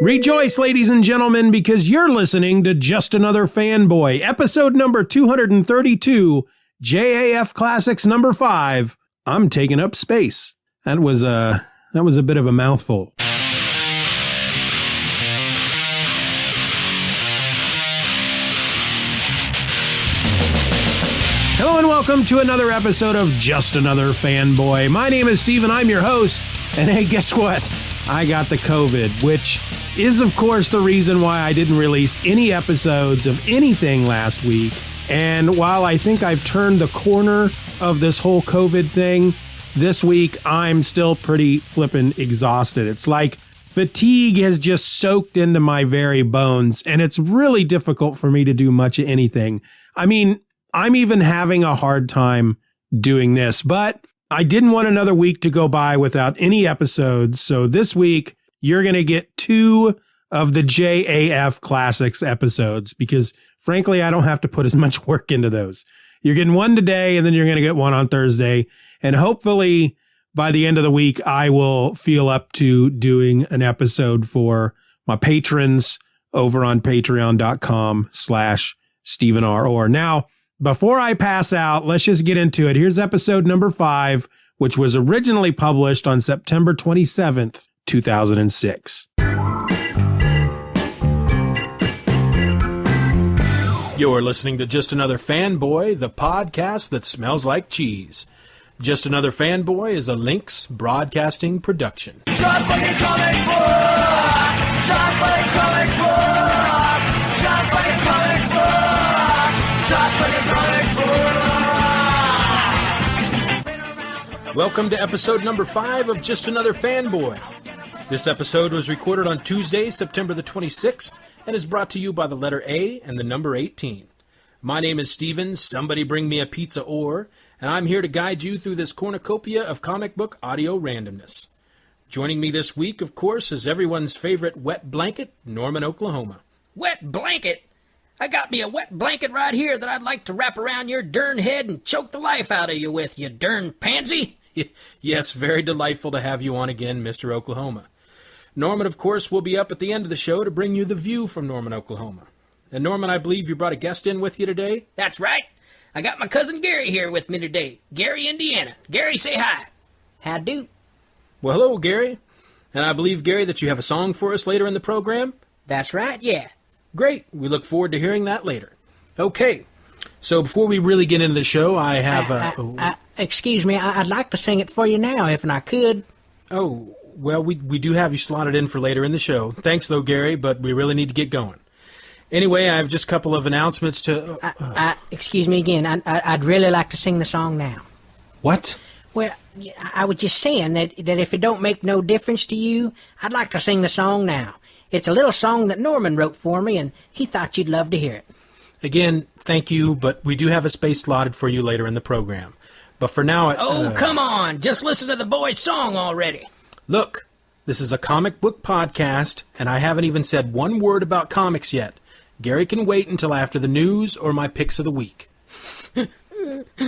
Rejoice, ladies and gentlemen, because you're listening to Just Another Fanboy, episode number 232, JAF Classics number 5. I'm taking up space. That was a bit of a mouthful. Hello and welcome to another episode of Just Another Fanboy. My name is Steve and I'm your host. And hey, guess what? I got the COVID, which is, of course, the reason why I didn't release any episodes of anything last week. And while I think I've turned the corner of this whole COVID thing, this week I'm still pretty flippin' exhausted. It's like fatigue has just soaked into my very bones, and it's really difficult for me to do much of anything. I mean, I'm even having a hard time doing this, but I didn't want another week to go by without any episodes. So this week, you're going to get 2 of the JAF Classics episodes because, frankly, I don't have to put as much work into those. You're getting one today, and then you're going to get one on Thursday. And hopefully, by the end of the week, I will feel up to doing an episode for my patrons over on patreon.com/Stephen R. Orr. Now, before I pass out, let's just get into it. Here's episode number 5, which was originally published on September 27th, 2006. You're listening to Just Another Fanboy, the podcast that smells like cheese. Just Another Fanboy is a Lynx Broadcasting production. Just like a comic book! Just like a comic book! Just like a comic book! Just like a comic book! Welcome to episode number 5 of Just Another Fanboy. This episode was recorded on Tuesday, September the 26th, and is brought to you by the letter A and the number 18. My name is Steven, somebody bring me a pizza or, and I'm here to guide you through this cornucopia of comic book audio randomness. Joining me this week, of course, is everyone's favorite wet blanket, Norman, Oklahoma. Wet blanket? I got me a wet blanket right here that I'd like to wrap around your darn head and choke the life out of you with, you darn pansy. Yes, very delightful to have you on again, Mr. Oklahoma. Norman, of course, will be up at the end of the show to bring you the view from Norman, Oklahoma. And Norman, I believe you brought a guest in with you today? That's right. I got my cousin Gary here with me today. Gary, Indiana. Gary, say hi. How do? Well, hello, Gary. And I believe, Gary, that you have a song for us later in the program? That's right, yeah. Great. We look forward to hearing that later. Okay. So before we really get into the show, I have excuse me, I'd like to sing it for you now, if I could. Oh, well, we do have you slotted in for later in the show. Thanks, though, Gary, but we really need to get going. Anyway, I have just a couple of announcements to... excuse me again, I'd really like to sing the song now. What? Well, I was just saying that if it don't make no difference to you, I'd like to sing the song now. It's a little song that Norman wrote for me, and he thought you'd love to hear it. Again, thank you, but we do have a space slotted for you later in the program. But for now... come on! Just listen to the boy's song already. Look, this is a comic book podcast, and I haven't even said one word about comics yet. Gary can wait until after the news or my picks of the week.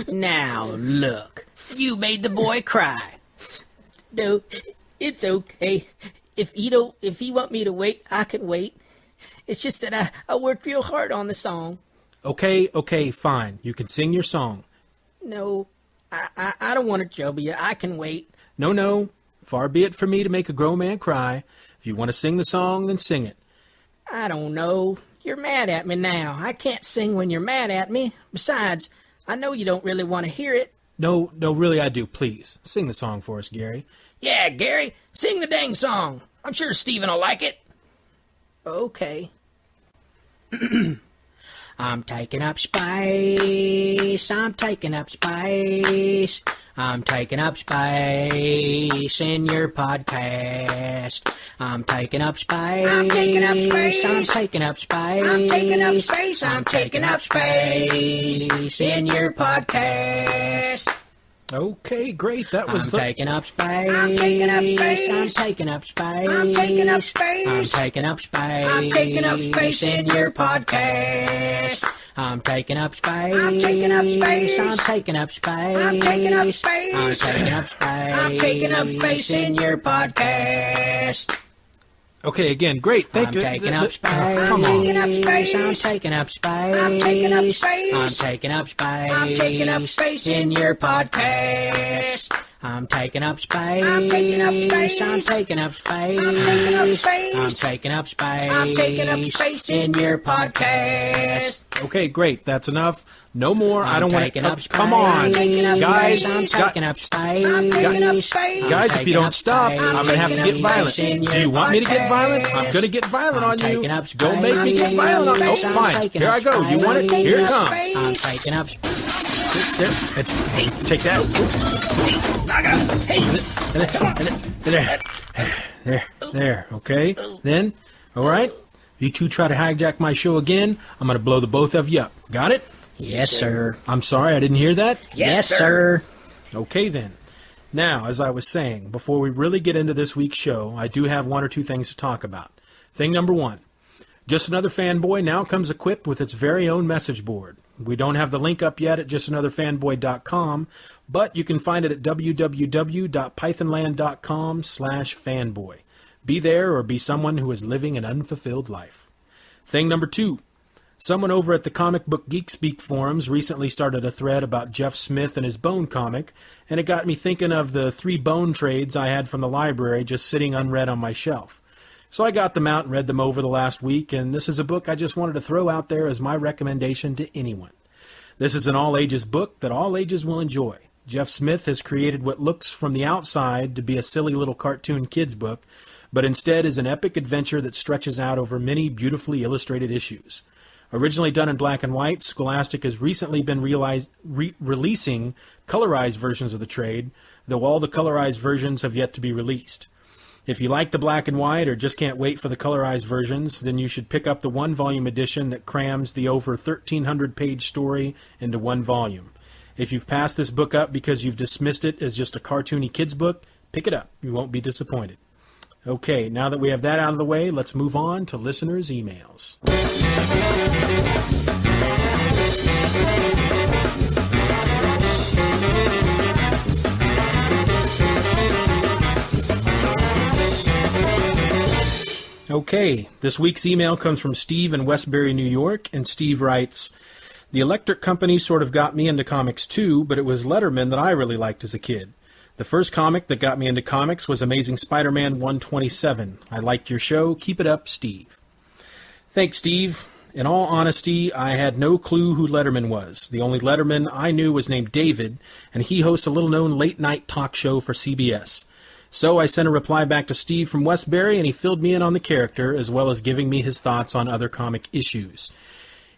Now, look. You made the boy cry. No, it's okay. If you want me to wait, I can wait. It's just that I worked real hard on the song. Okay, fine. You can sing your song. No, I don't want to trouble you. I can wait. No. Far be it from me to make a grown man cry. If you want to sing the song, then sing it. I don't know. You're mad at me now. I can't sing when you're mad at me. Besides, I know you don't really want to hear it. No, really I do. Please, sing the song for us, Gary. Yeah, Gary, sing the dang song. I'm sure Steven will like it. Okay. I'm taking up space. I'm taking up space. I'm taking up space in your podcast. I'm taking up space. I'm taking up space. I'm taking up space. I'm taking up space. I'm taking up space in your podcast. Okay, great. That was taking up space. I'm taking up space. I'm taking up space. I'm taking up space. I'm taking up space. I'm taking up space in your podcast. I'm taking up space. I'm taking up space. I'm taking up space. I'm taking up space. I'm taking up space. I'm taking up space in your podcast. Okay, again, great. I'm taking up space. Come on. I'm taking up space. I'm taking up space. I'm taking up space. I'm taking up space in your podcast. I'm taking up space. I'm taking up space. I'm taking up space. I'm taking up space. I'm taking up space. I'm taking up space in your podcast. Okay, great. That's enough. No more. I don't want to. Come I'm on, guys. taking up space. I'm taking up space. Guys, if you don't stop, I'm gonna have to get violent. Do you want me to get violent? I'm gonna get violent on you. Don't make me get violent on you. Oh, fine. Here I go. You want it? Here it comes. I'm taking up space. Take that. There. Okay. Then, all right. You two try to hijack my show again, I'm going to blow the both of you up. Got it? Yes, sir. I'm sorry, I didn't hear that? Yes, sir. Okay, then. Now, as I was saying, before we really get into this week's show, I do have one or two things to talk about. Thing number one. Just Another Fanboy now comes equipped with its very own message board. We don't have the link up yet at justanotherfanboy.com, but you can find it at www.pythonland.com/fanboy. Be there or be someone who is living an unfulfilled life. Thing number two. Someone over at the Comic Book Geek Speak forums recently started a thread about Jeff Smith and his Bone comic, and it got me thinking of the 3 Bone trades I had from the library just sitting unread on my shelf. So I got them out and read them over the last week, and this is a book I just wanted to throw out there as my recommendation to anyone. This is an all-ages book that all ages will enjoy. Jeff Smith has created what looks from the outside to be a silly little cartoon kids book, but instead is an epic adventure that stretches out over many beautifully illustrated issues. Originally done in black and white, Scholastic has recently been releasing colorized versions of the trade, though all the colorized versions have yet to be released. If you like the black and white or just can't wait for the colorized versions, then you should pick up the one-volume edition that crams the over 1,300-page story into one volume. If you've passed this book up because you've dismissed it as just a cartoony kids book, pick it up. You won't be disappointed. Okay, now that we have that out of the way, let's move on to listeners' emails. Okay, this week's email comes from Steve in Westbury, New York, and Steve writes, "The Electric Company sort of got me into comics too, but it was Letterman that I really liked as a kid. The first comic that got me into comics was Amazing Spider-Man 127. I liked your show. Keep it up, Steve." Thanks, Steve. In all honesty, I had no clue who Letterman was. The only Letterman I knew was named David, and he hosts a little-known late-night talk show for CBS. So I sent a reply back to Steve from Westbury, and he filled me in on the character, as well as giving me his thoughts on other comic issues.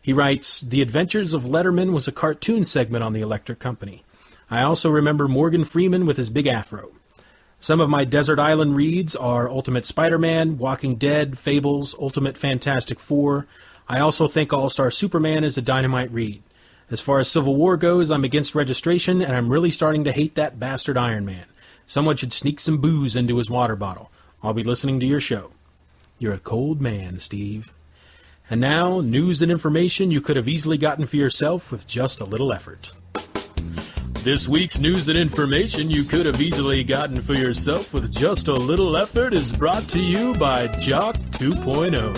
He writes, "The Adventures of Letterman was a cartoon segment on the Electric Company. I also remember Morgan Freeman with his big afro. Some of my Desert Island reads are Ultimate Spider-Man, Walking Dead, Fables, Ultimate Fantastic Four. I also think All-Star Superman is a dynamite read. As far as Civil War goes, I'm against registration, and I'm really starting to hate that bastard Iron Man. Someone should sneak some booze into his water bottle. I'll be listening to your show." You're a cold man, Steve. And now, news and information you could have easily gotten for yourself with just a little effort. This week's news and information you could have easily gotten for yourself with just a little effort is brought to you by Jock 2.0,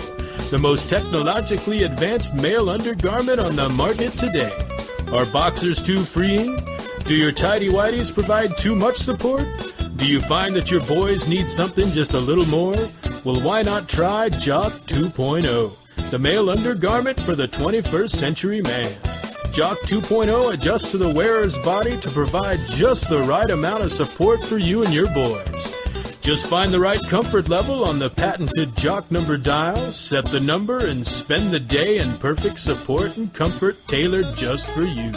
the most technologically advanced male undergarment on the market today. Are boxers too freeing? Do your tighty-whities provide too much support? Do you find that your boys need something just a little more? Well, why not try Jock 2.0, the male undergarment for the 21st century man. Jock 2.0 adjusts to the wearer's body to provide just the right amount of support for you and your boys. Just find the right comfort level on the patented Jock number dial, set the number, and spend the day in perfect support and comfort tailored just for you.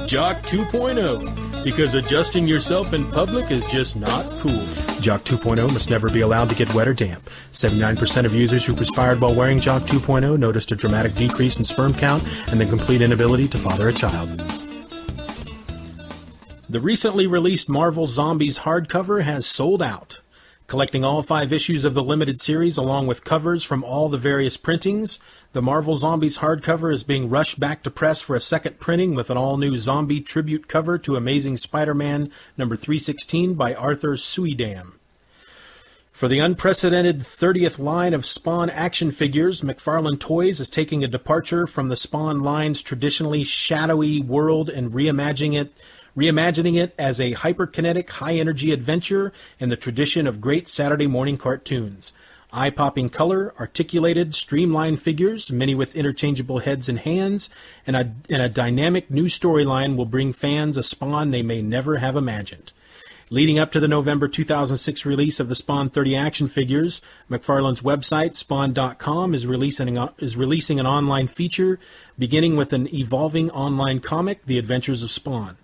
Jock 2.0, because adjusting yourself in public is just not cool. Jock 2.0 must never be allowed to get wet or damp. 79% of users who perspired while wearing Jock 2.0 noticed a dramatic decrease in sperm count and the complete inability to father a child. The recently released Marvel Zombies hardcover has sold out. Collecting all 5 issues of the limited series along with covers from all the various printings, the Marvel Zombies hardcover is being rushed back to press for a second printing with an all-new zombie tribute cover to Amazing Spider-Man number 316 by Arthur Suidam. For the unprecedented 30th line of Spawn action figures, McFarlane Toys is taking a departure from the Spawn line's traditionally shadowy world and reimagining it as a hyperkinetic, high-energy adventure in the tradition of great Saturday morning cartoons. Eye-popping color, articulated, streamlined figures, many with interchangeable heads and hands, and a dynamic new storyline will bring fans a Spawn they may never have imagined. Leading up to the November 2006 release of the Spawn 30 action figures, McFarlane's website, Spawn.com, is releasing an online feature beginning with an evolving online comic, The Adventures of Spawn.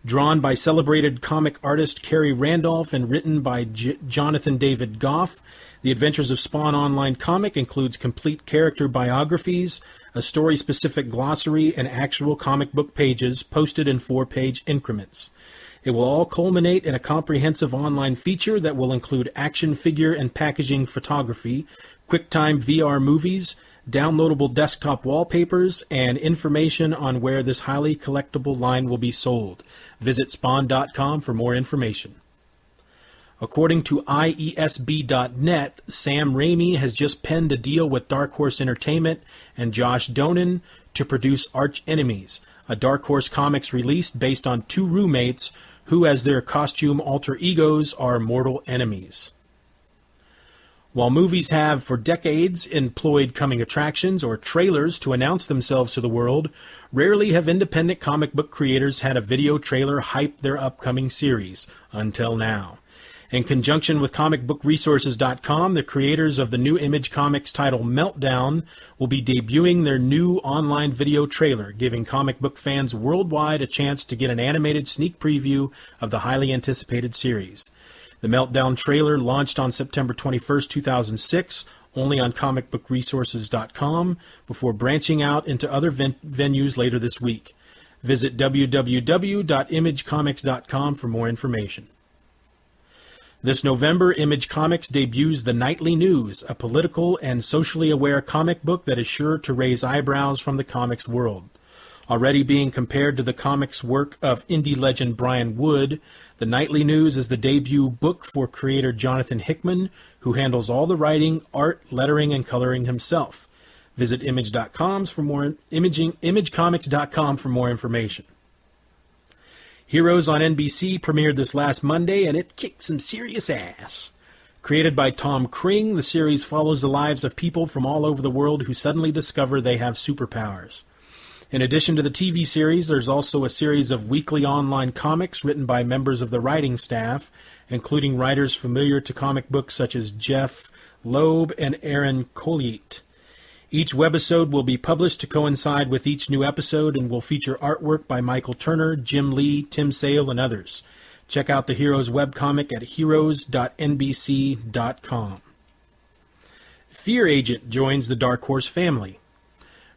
Drawn by celebrated comic artist Kerry Randolph and written by Jonathan David Goff, The Adventures of Spawn online comic includes complete character biographies, a story-specific glossary, and actual comic book pages posted in 4-page increments. It will all culminate in a comprehensive online feature that will include action figure and packaging photography, QuickTime VR movies, downloadable desktop wallpapers, and information on where this highly collectible line will be sold. Visit Spawn.com for more information. According to IESB.net, Sam Raimi has just penned a deal with Dark Horse Entertainment and Josh Donen to produce Arch Enemies, a Dark Horse Comics release based on two roommates who, as their costume alter egos, are mortal enemies. While movies have for decades employed coming attractions or trailers to announce themselves to the world, rarely have independent comic book creators had a video trailer hype their upcoming series, until now. In conjunction with comicbookresources.com, the creators of the new Image Comics title Meltdown will be debuting their new online video trailer, giving comic book fans worldwide a chance to get an animated sneak preview of the highly anticipated series. The Meltdown trailer launched on September 21st, 2006, only on comicbookresources.com, before branching out into other venues later this week. Visit www.imagecomics.com for more information. This November, Image Comics debuts The Nightly News, a political and socially aware comic book that is sure to raise eyebrows from the comics world. Already being compared to the comics work of indie legend Brian Wood, The Nightly News is the debut book for creator Jonathan Hickman, who handles all the writing, art, lettering, and coloring himself. Visit imagecomics.com for more information. Heroes on NBC premiered this last Monday, and it kicked some serious ass. Created by Tom Kring, the series follows the lives of people from all over the world who suddenly discover they have superpowers. In addition to the TV series, there's also a series of weekly online comics written by members of the writing staff, including writers familiar to comic books such as Jeff Loeb and Aaron Colliet. Each webisode will be published to coincide with each new episode and will feature artwork by Michael Turner, Jim Lee, Tim Sale, and others. Check out the Heroes webcomic at heroes.nbc.com. Fear Agent joins the Dark Horse family.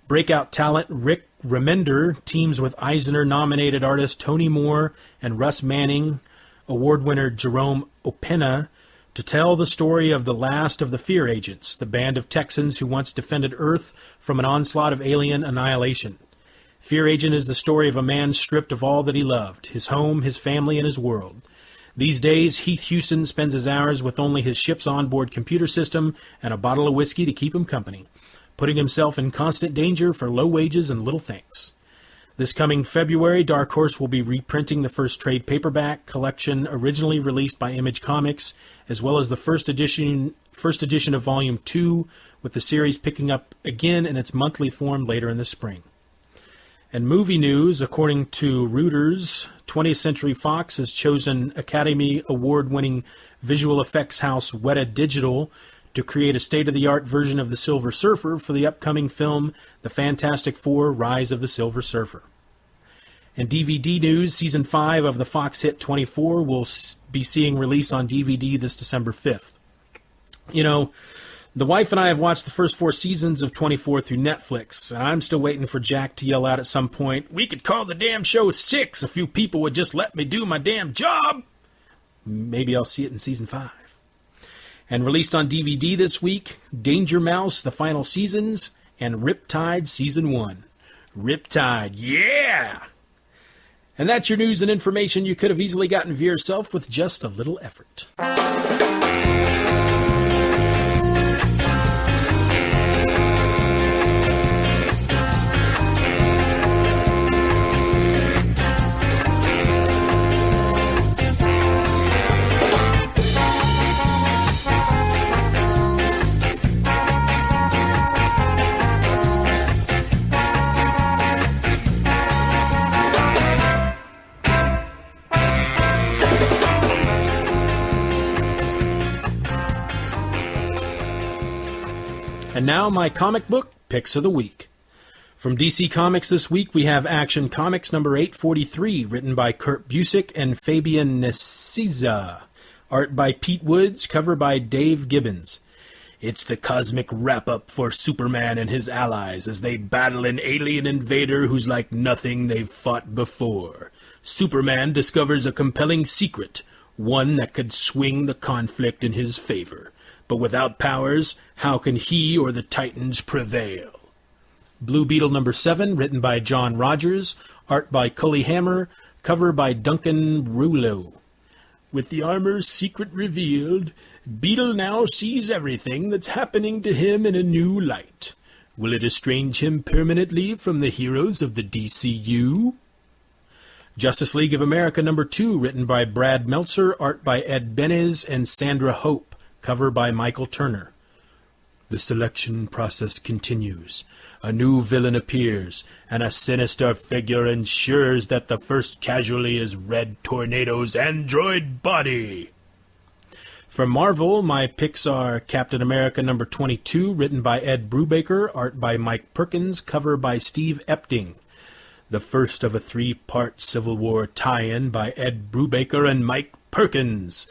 Breakout talent Rick Remender teams with Eisner-nominated artist Tony Moore and Russ Manning, award winner Jerome Opena, to tell the story of the last of the Fear Agents, the band of Texans who once defended Earth from an onslaught of alien annihilation. Fear Agent is the story of a man stripped of all that he loved, his home, his family, and his world. These days, Heath Hewson spends his hours with only his ship's onboard computer system and a bottle of whiskey to keep him company, putting himself in constant danger for low wages and little thanks. This coming February, Dark Horse will be reprinting the first trade paperback collection originally released by Image Comics, as well as the first edition of Volume 2, with the series picking up again in its monthly form later in the spring. And movie news, according to Reuters, 20th Century Fox has chosen Academy Award-winning visual effects house Weta Digital to create a state-of-the-art version of the Silver Surfer for the upcoming film The Fantastic Four: Rise of the Silver Surfer. And DVD news, Season 5 of the Fox hit 24 will be seeing release on DVD this December 5th. You know, the wife and I have watched the first 4 seasons of 24 through Netflix, and I'm still waiting for Jack to yell out at some point, "We could call the damn show 6 if you people would just let me do my damn job." Maybe I'll see it in Season 5. And released on DVD this week, Danger Mouse, The Final Seasons, and Riptide Season 1. Riptide, yeah! And that's your news and information you could have easily gotten via yourself with just a little effort. And now my comic book picks of the week. From DC Comics this week, we have Action Comics number 843, written by Kurt Busiek and Fabian Nicieza. Art by Pete Woods, cover by Dave Gibbons. It's the cosmic wrap-up for Superman and his allies as they battle an alien invader who's like nothing they've fought before. Superman discovers a compelling secret, one that could swing the conflict in his favor. But without powers, how can he or the Titans prevail? Blue Beetle number 7, written by John Rogers, art by Cully Hammer, cover by Duncan Rouleau. With the armor's secret revealed, Beetle now sees everything that's happening to him in a new light. Will it estrange him permanently from the heroes of the DCU? Justice League of America number 2, written by Brad Meltzer, art by Ed Benez and Sandra Hope, cover by Michael Turner. The selection process continues. A new villain appears, and a sinister figure ensures that the first casualty is Red Tornado's android body. For Marvel, my picks are Captain America number 22, written by Ed Brubaker, art by Mike Perkins, cover by Steve Epting. The first of a 3-part Civil War tie-in by Ed Brubaker and Mike Perkins.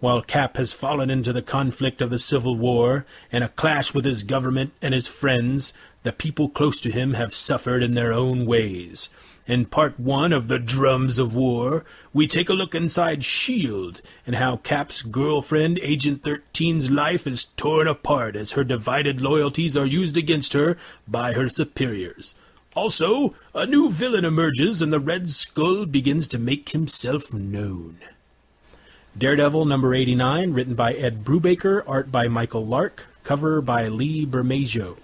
While Cap has fallen into the conflict of the Civil War and a clash with his government and his friends, the people close to him have suffered in their own ways. In part 1 of The Drums of War, we take a look inside S.H.I.E.L.D. and how Cap's girlfriend, Agent 13's life is torn apart as her divided loyalties are used against her by her superiors. Also, a new villain emerges and the Red Skull begins to make himself known. Daredevil number 89, written by Ed Brubaker, art by Michael Lark, cover by Lee Bermejo.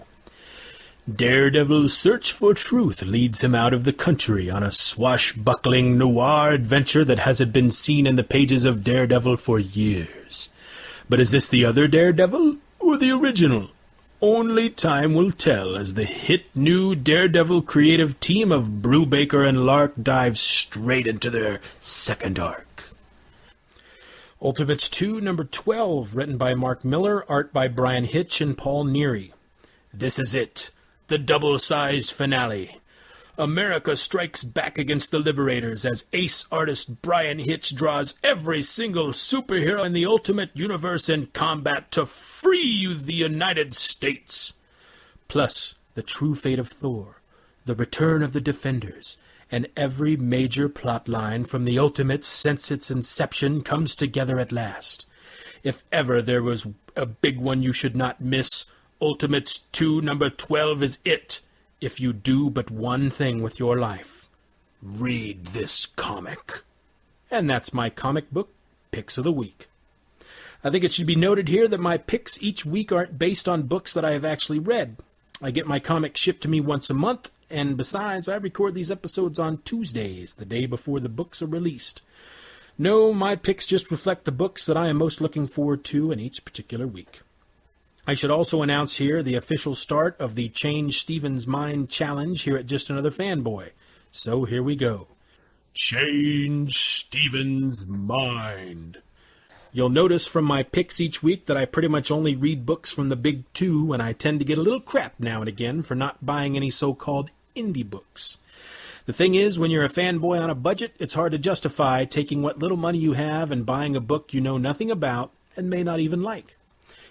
Daredevil's search for truth leads him out of the country on a swashbuckling noir adventure that hasn't been seen in the pages of Daredevil for years. But is this the other Daredevil or the original? Only time will tell as the hit new Daredevil creative team of Brubaker and Lark dives straight into their second arc. Ultimates 2, number 12, written by Mark Miller, art by Brian Hitch and Paul Neary. This is it, the double-sized finale. America strikes back against the Liberators as ace artist Brian Hitch draws every single superhero in the Ultimate Universe in combat to free the United States. Plus, the true fate of Thor, the return of the Defenders, and every major plot line from the Ultimates since its inception comes together at last. If ever there was a big one you should not miss, Ultimates 2 number 12 is it, if you do but one thing with your life. Read this comic. And that's my comic book picks of the week. I think it should be noted here that my picks each week aren't based on books that I have actually read. I get my comics shipped to me once a month, and besides, I record these episodes on Tuesdays, the day before the books are released. No, my picks just reflect the books that I am most looking forward to in each particular week. I should also announce here the official start of the Change Stephen's Mind Challenge here at Just Another Fanboy. So here we go. Change Stephen's Mind. You'll notice from my picks each week that I pretty much only read books from the big two, and I tend to get a little crap now and again for not buying any so-called indie books. The thing is, when you're a fanboy on a budget, it's hard to justify taking what little money you have and buying a book you know nothing about and may not even like.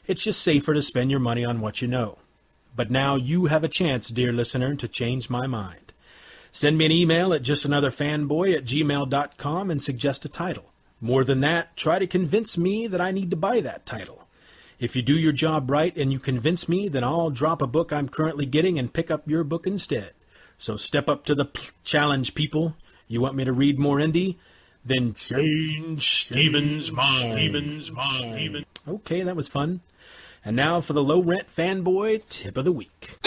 It's just safer to spend your money on what you know. But now you have a chance, dear listener, to change my mind. Send me an email at justanotherfanboy@gmail.com and suggest a title. More than that, try to convince me that I need to buy that title. If you do your job right and you convince me, then I'll drop a book I'm currently getting and pick up your book instead. So step up to the challenge, people. You want me to read more indie? Then change Stephen's mind. Okay, that was fun. And now for the low rent fanboy tip of the week.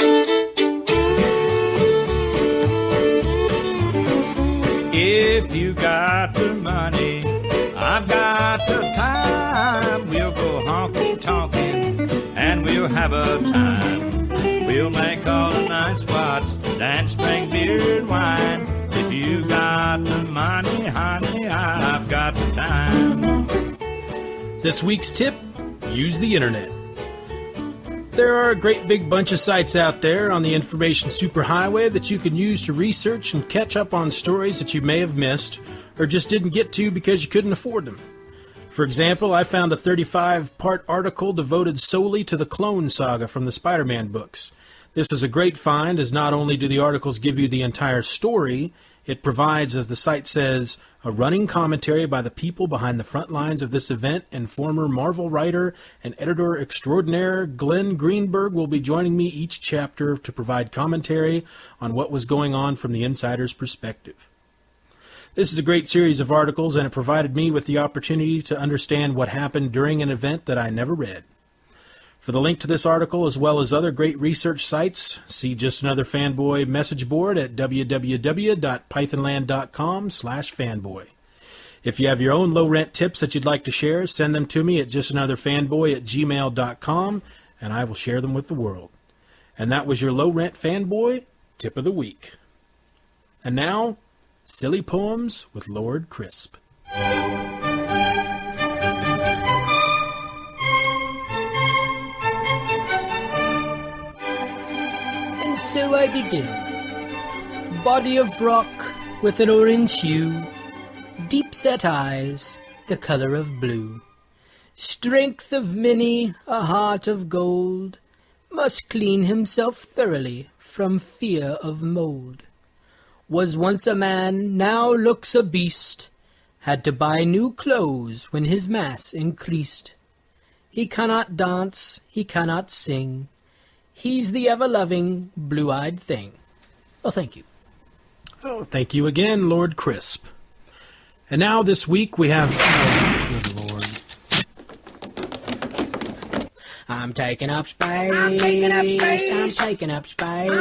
If you got the money, I've got the time. We'll go honky-tonkin' and we'll have a time. We'll make all the night spots, dance, drink beer and wine. If you got the money, honey, I've got the time. This week's tip, use the internet. There are a great big bunch of sites out there on the information superhighway that you can use to research and catch up on stories that you may have missed or just didn't get to because you couldn't afford them. For example, I found a 35-part article devoted solely to the Clone Saga from the Spider-Man books. This is a great find, as not only do the articles give you the entire story, it provides, as the site says, a running commentary by the people behind the front lines of this event, and former Marvel writer and editor extraordinaire Glenn Greenberg will be joining me each chapter to provide commentary on what was going on from the insider's perspective. This is a great series of articles, and it provided me with the opportunity to understand what happened during an event that I never read. For the link to this article, as well as other great research sites, see Just Another Fanboy message board at www.pythonland.com/fanboy. If you have your own low-rent tips that you'd like to share, send them to me at justanotherfanboy@gmail.com, and I will share them with the world. And that was your low-rent fanboy tip of the week. And now, Silly Poems with Lord Crisp. And so I begin. Body of rock with an orange hue, deep-set eyes, the color of blue. Strength of many, a heart of gold, must clean himself thoroughly from fear of mold. Was once a man, now looks a beast, had to buy new clothes when his mass increased. He cannot dance, he cannot sing, he's the ever-loving, blue-eyed thing. Oh, thank you. Oh, thank you again, Lord Crisp. And now this week we have... Oh, good Lord. I'm taking up space. I'm taking up space.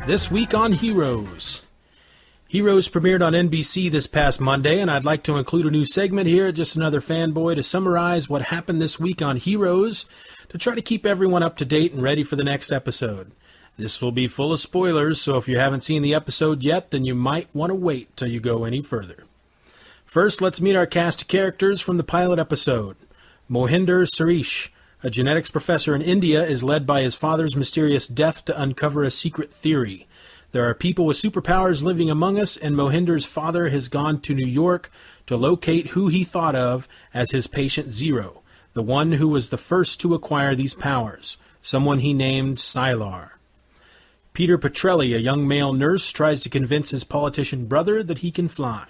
This week on Heroes. Heroes premiered on NBC this past Monday, and I'd like to include a new segment here at Just Another Fanboy to summarize what happened this week on Heroes to try to keep everyone up to date and ready for the next episode. This will be full of spoilers, so if you haven't seen the episode yet, then you might want to wait till you go any further. First, let's meet our cast of characters from the pilot episode. Mohinder Suresh, a genetics professor in India, is led by his father's mysterious death to uncover a secret theory. There are people with superpowers living among us, and Mohinder's father has gone to New York to locate who he thought of as his patient zero, the one who was the first to acquire these powers, someone he named Sylar. Peter Petrelli, a young male nurse, tries to convince his politician brother that he can fly.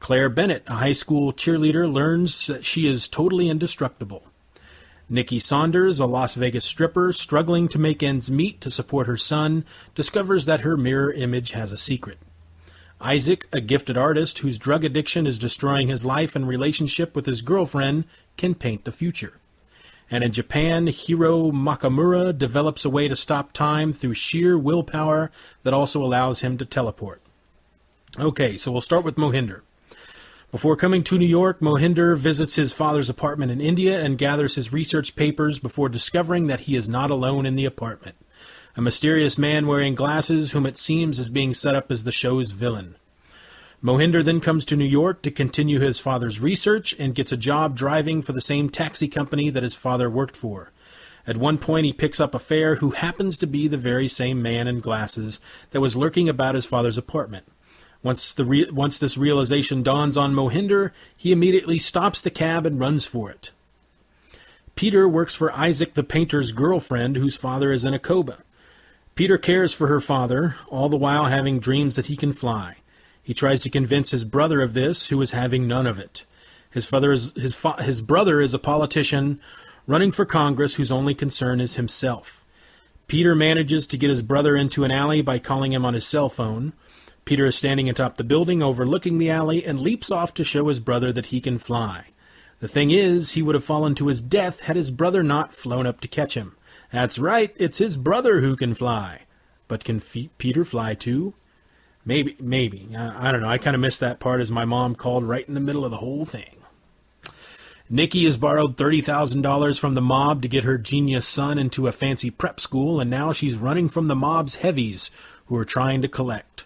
Claire Bennett, a high school cheerleader, learns that she is totally indestructible. Nikki Saunders, a Las Vegas stripper struggling to make ends meet to support her son, discovers that her mirror image has a secret. Isaac, a gifted artist whose drug addiction is destroying his life and relationship with his girlfriend, can paint the future. And in Japan, Hiro Makamura develops a way to stop time through sheer willpower that also allows him to teleport. Okay, so we'll start with Mohinder. Before coming to New York, Mohinder visits his father's apartment in India and gathers his research papers before discovering that he is not alone in the apartment. A mysterious man wearing glasses, whom it seems is being set up as the show's villain. Mohinder then comes to New York to continue his father's research and gets a job driving for the same taxi company that his father worked for. At one point, he picks up a fare who happens to be the very same man in glasses that was lurking about his father's apartment. Once this realization dawns on Mohinder, he immediately stops the cab and runs for it. Peter works for Isaac the painter's girlfriend, whose father is in a coma. Peter cares for her father, all the while having dreams that he can fly. He tries to convince his brother of this, who is having none of it. His brother is a politician running for Congress whose only concern is himself. Peter manages to get his brother into an alley by calling him on his cell phone. Peter is standing atop the building overlooking the alley and leaps off to show his brother that he can fly. The thing is, he would have fallen to his death had his brother not flown up to catch him. That's right, it's his brother who can fly. But can Peter fly too? Maybe. I don't know. I kind of missed that part as my mom called right in the middle of the whole thing. Nikki has borrowed $30,000 from the mob to get her genius son into a fancy prep school, and now she's running from the mob's heavies who are trying to collect.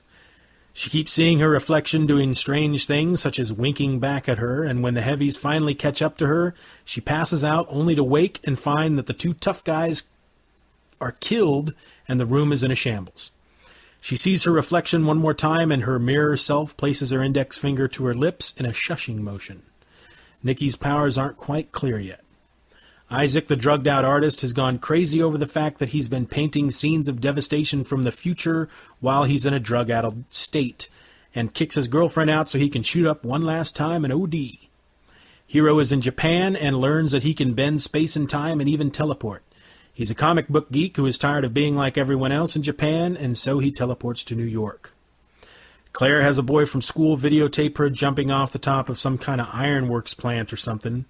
She keeps seeing her reflection doing strange things, such as winking back at her, and when the heavies finally catch up to her, she passes out only to wake and find that the two tough guys are killed and the room is in a shambles. She sees her reflection one more time, and her mirror self places her index finger to her lips in a shushing motion. Nikki's powers aren't quite clear yet. Isaac, the drugged-out artist, has gone crazy over the fact that he's been painting scenes of devastation from the future while he's in a drug-addled state, and kicks his girlfriend out so he can shoot up one last time and OD. Hiro is in Japan and learns that he can bend space and time and even teleport. He's a comic book geek who is tired of being like everyone else in Japan, and so he teleports to New York. Claire has a boy from school videotape her jumping off the top of some kind of ironworks plant or something.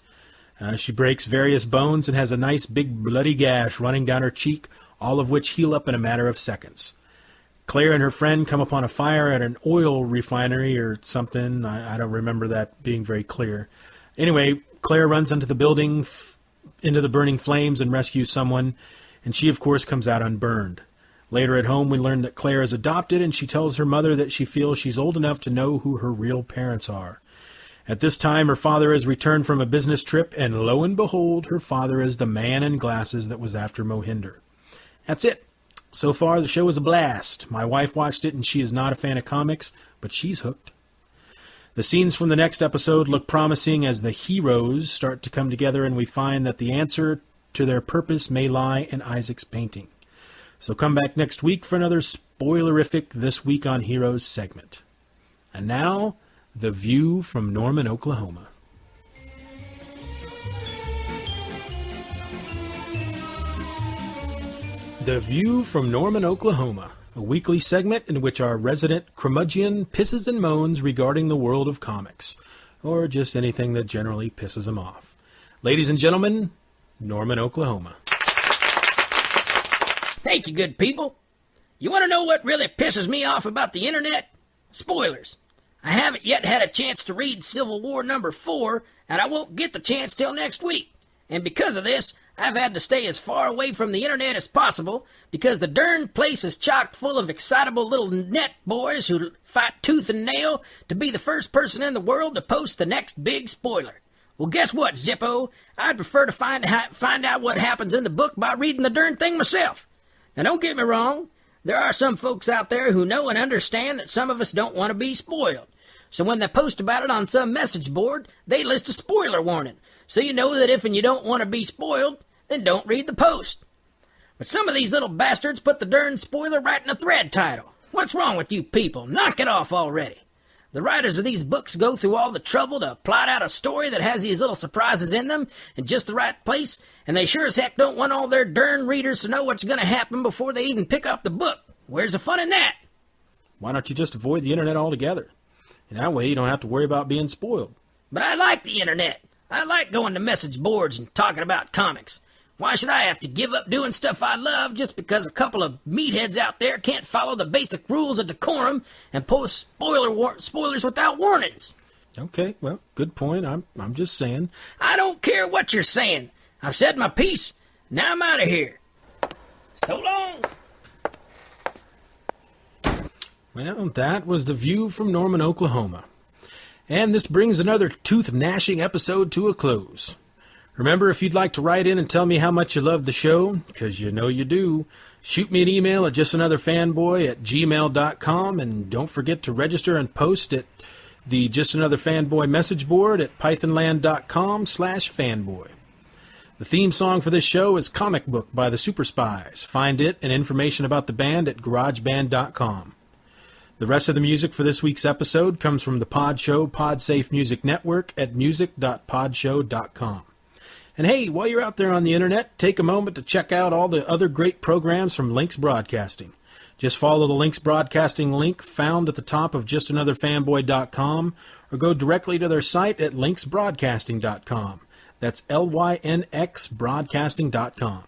She breaks various bones and has a nice big bloody gash running down her cheek, all of which heal up in a matter of seconds. Claire and her friend come upon a fire at an oil refinery or something. I don't remember that being very clear. Anyway, Claire runs into the building, into the burning flames, and rescues someone, and she, of course, comes out unburned. Later at home, we learn that Claire is adopted, and she tells her mother that she feels she's old enough to know who her real parents are. At this time, her father has returned from a business trip, and lo and behold, her father is the man in glasses that was after Mohinder. That's it. So far, the show is a blast. My wife watched it, and she is not a fan of comics, but she's hooked. The scenes from the next episode look promising as the heroes start to come together, and we find that the answer to their purpose may lie in Isaac's painting. So come back next week for another spoilerific This Week on Heroes segment. And now, The View from Norman, Oklahoma. The View from Norman, Oklahoma, a weekly segment in which our resident curmudgeon pisses and moans regarding the world of comics, or just anything that generally pisses him off. Ladies and gentlemen, Norman, Oklahoma. Thank you, good people. You want to know what really pisses me off about the internet? Spoilers. I haven't yet had a chance to read Civil War number 4, and I won't get the chance till next week. And because of this, I've had to stay as far away from the internet as possible, because the darn place is chock full of excitable little net boys who fight tooth and nail to be the first person in the world to post the next big spoiler. Well, guess what, Zippo? I'd prefer to find out what happens in the book by reading the darn thing myself. Now, don't get me wrong. There are some folks out there who know and understand that some of us don't want to be spoiled. So when they post about it on some message board, they list a spoiler warning. So you know that if you don't want to be spoiled, then don't read the post. But some of these little bastards put the darn spoiler right in the thread title. What's wrong with you people? Knock it off already. The writers of these books go through all the trouble to plot out a story that has these little surprises in them in just the right place, and they sure as heck don't want all their darn readers to know what's going to happen before they even pick up the book. Where's the fun in that? Why don't you just avoid the internet altogether? And that way you don't have to worry about being spoiled. But I like the internet. I like going to message boards and talking about comics. Why should I have to give up doing stuff I love just because a couple of meatheads out there can't follow the basic rules of decorum and post spoilers without warnings? Okay, well, good point. I'm just saying. I don't care what you're saying. I've said my piece. Now I'm out of here. So long. Well, that was The View from Norman, Oklahoma. And this brings another tooth-gnashing episode to a close. Remember, if you'd like to write in and tell me how much you love the show, because you know you do, shoot me an email at justanotherfanboy@gmail.com, and don't forget to register and post at the Just Another Fanboy message board at pythonland.com/fanboy. The theme song for this show is Comic Book by the Super Spies. Find it and information about the band at garageband.com. The rest of the music for this week's episode comes from the Pod Show Podsafe Music Network at music.podshow.com. And hey, while you're out there on the internet, take a moment to check out all the other great programs from Links Broadcasting. Just follow the Links Broadcasting link found at the top of justanotherfanboy.com or go directly to their site at linksbroadcasting.com. That's LYNX broadcasting.com.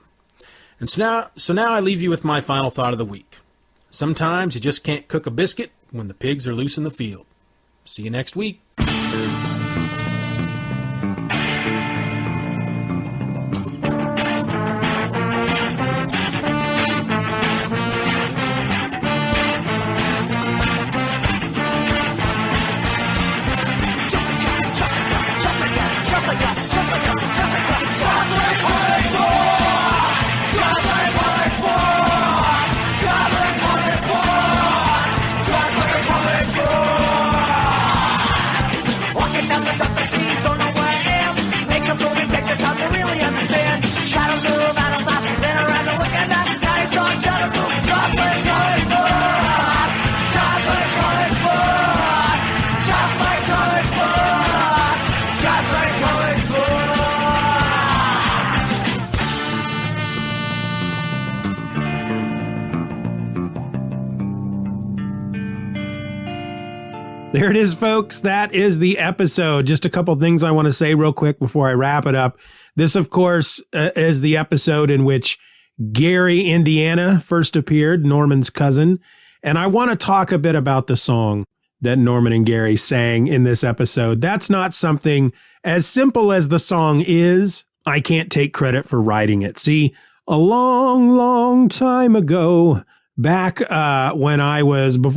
And so now I leave you with my final thought of the week. Sometimes you just can't cook a biscuit when the pigs are loose in the field. See you next week. There it is, folks. That is the episode. Just a couple things I want to say real quick before I wrap it up. This, of course, is the episode in which Gary, Indiana, first appeared, Norman's cousin. And I want to talk a bit about the song that Norman and Gary sang in this episode. That's not something as simple as the song is. I can't take credit for writing it. See, a long, long time ago, back before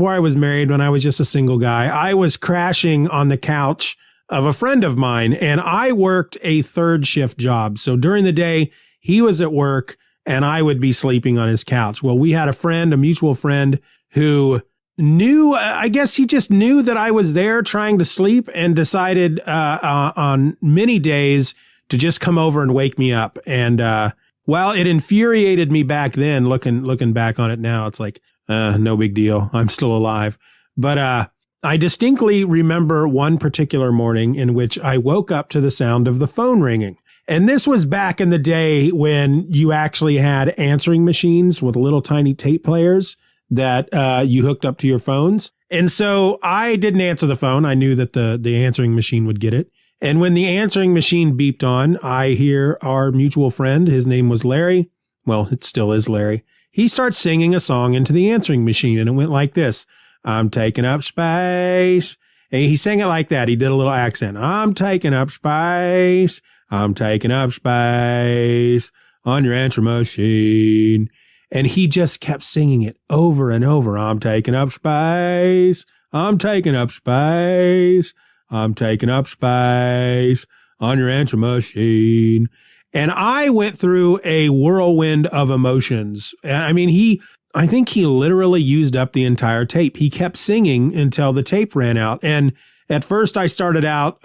I was married, when I was just a single guy, I was crashing on the couch of a friend of mine, and I worked a third shift job. So during the day, he was at work and I would be sleeping on his couch. Well, we had a mutual friend who knew, I guess he just knew that I was there trying to sleep and decided on many days to just come over and wake me up. And well, it infuriated me back then. Looking back on it now, it's like, no big deal. I'm still alive. But I distinctly remember one particular morning in which I woke up to the sound of the phone ringing. And this was back in the day when you actually had answering machines with little tiny tape players that you hooked up to your phones. And so I didn't answer the phone. I knew that the answering machine would get it. And when the answering machine beeped on, I hear our mutual friend, his name was Larry. Well, it still is Larry. He starts singing a song into the answering machine, and it went like this. I'm taking up space. And he sang it like that. He did a little accent. I'm taking up space. I'm taking up space on your answering machine. And he just kept singing it over and over. I'm taking up space. I'm taking up space. I'm taking up space on your answering machine. And I went through a whirlwind of emotions. I mean, I think he literally used up the entire tape. He kept singing until the tape ran out. And at first I started out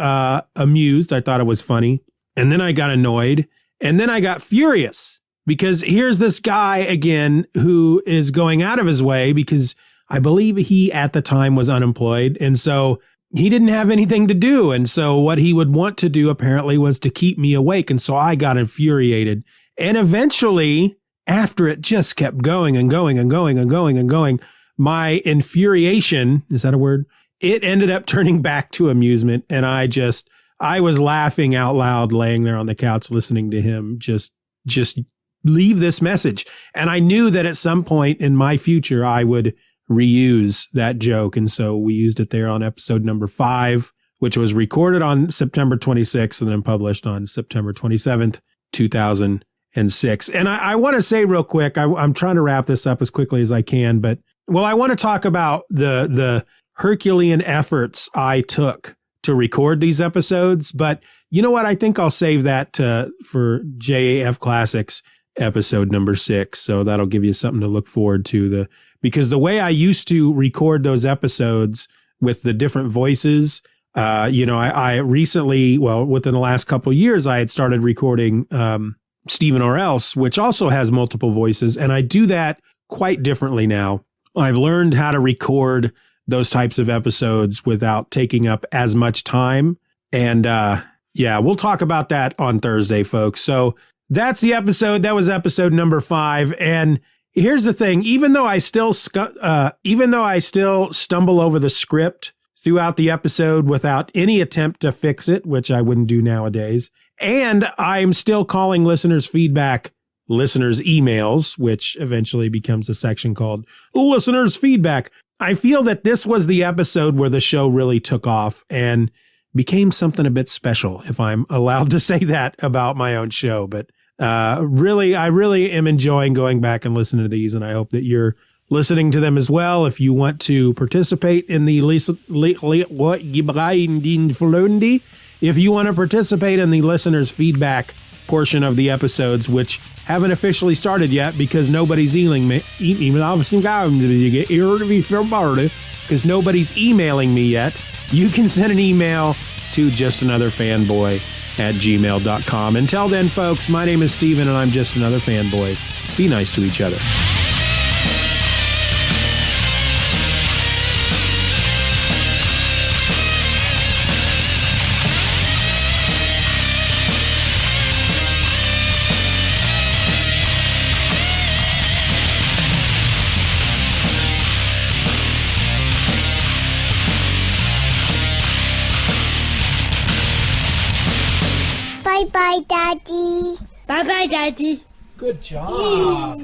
amused. I thought it was funny. And then I got annoyed. And then I got furious because here's this guy again who is going out of his way because I believe he at the time was unemployed. And so he didn't have anything to do. And so what he would want to do apparently was to keep me awake. And so I got infuriated. And eventually, after it just kept going and going and going and going and going, my infuriation, is that a word? It ended up turning back to amusement. And I was laughing out loud, laying there on the couch, listening to him just leave this message. And I knew that at some point in my future, I would reuse that joke. And so we used it there on episode number 5, which was recorded on September 26th and then published on September 27th, 2006. And I want to say real quick, I'm trying to wrap this up as quickly as I can, but I want to talk about the Herculean efforts I took to record these episodes. But you know what? I think I'll save that for JAF Classics episode number 6. So that'll give you something to look forward to. Because the way I used to record those episodes with the different voices, I recently, within the last couple of years, I had started recording Stephen or Else, which also has multiple voices. And I do that quite differently now. I've learned how to record those types of episodes without taking up as much time. And yeah, we'll talk about that on Thursday, folks. So that's the episode. That was episode number 5. And here's the thing: even though I still stumble over the script throughout the episode without any attempt to fix it, which I wouldn't do nowadays, and I'm still calling listeners' feedback listeners' emails, which eventually becomes a section called listeners' feedback, I feel that this was the episode where the show really took off and became something a bit special, if I'm allowed to say that about my own show. But I really am enjoying going back and listening to these, and I hope that you're listening to them as well. If you want to participate in the listeners' feedback portion of the episodes, which haven't officially started yet because nobody's emailing me, because nobody's emailing me yet, you can send an email to justanotherfanboy@gmail.com. Until then, folks, my name is Steven, and I'm Just Another Fanboy. Be nice to each other. Bye-bye, Daddy. Bye-bye, Daddy. Good job.